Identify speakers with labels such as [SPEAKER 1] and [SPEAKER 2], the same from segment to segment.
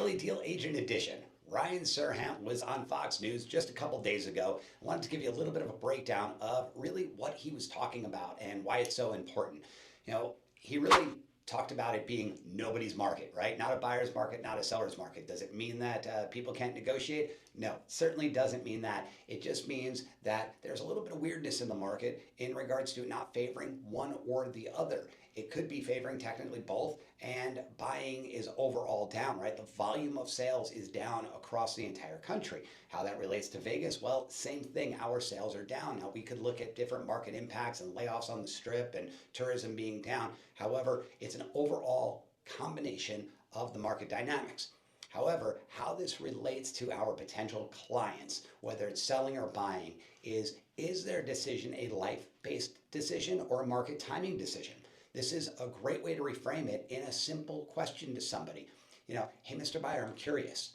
[SPEAKER 1] Daily Deal Agent Edition. Ryan Serhant was on Fox News just a couple days ago. I wanted to give you a little bit of a breakdown of really what he was talking about and why it's so important. He really talked about it being nobody's market, right? Not a buyer's market, not a seller's market. Does it mean that people can't negotiate? No, certainly doesn't mean that. It just means that there's a little bit of weirdness in the market in regards to not favoring one or the other. It could be favoring technically both, and buying is overall down, right? The volume of sales is down across the entire country. How that relates to Vegas? Well, same thing. Our sales are down. Now, we could look at different market impacts and layoffs on the strip and tourism being down. However, it's an overall combination of the market dynamics. However, how this relates to our potential clients, whether it's selling or buying, is their decision a life-based decision or a market timing decision? This is a great way to reframe it in a simple question to somebody. Hey, Mr. Buyer, I'm curious.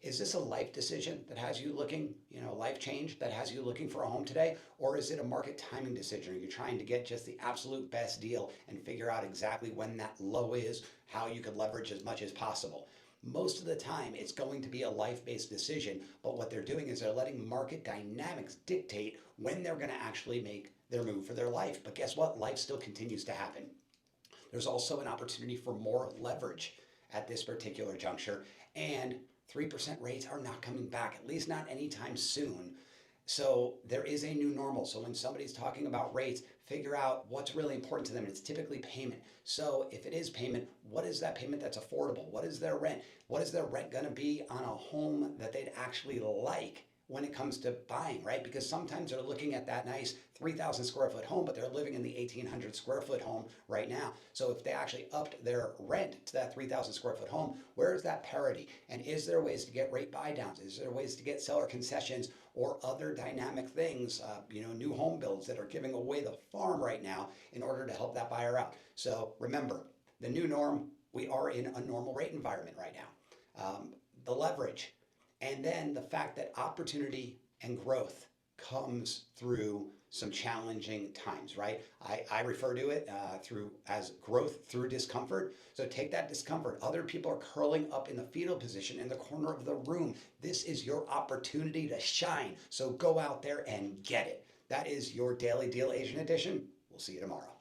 [SPEAKER 1] Is this a life decision that has you looking, life change that has you looking for a home today? Or is it a market timing decision? Are you trying to get just the absolute best deal and figure out exactly when that low is, how you could leverage as much as possible? Most of the time, it's going to be a life-based decision, but what they're doing is they're letting market dynamics dictate when they're going to actually make their move for their life. But guess what? Life still continues to happen. There's also an opportunity for more leverage at this particular juncture, and 3% rates are not coming back, at least not anytime soon. So there is a new normal. So when somebody's talking about rates, figure out what's really important to them. It's typically payment. So if it is payment, what is that payment that's affordable? What is their rent? What is their rent going to be on a home that they'd actually like when it comes to buying, right? Because sometimes they're looking at that nice 3,000 square foot home, but they're living in the 1,800 square foot home right now. So if they actually upped their rent to that 3,000 square foot home, where is that parity? And is there ways to get rate buy downs? Is there ways to get seller concessions or other dynamic things, new home builds that are giving away the farm right now in order to help that buyer out? So remember, the new norm, we are in a normal rate environment right now. The leverage, and then the fact that opportunity and growth comes through some challenging times, right? I refer to it as growth through discomfort. So take that discomfort. Other people are curling up in the fetal position in the corner of the room. This is your opportunity to shine. So go out there and get it. That is your Daily Deal Agent Edition. We'll see you tomorrow.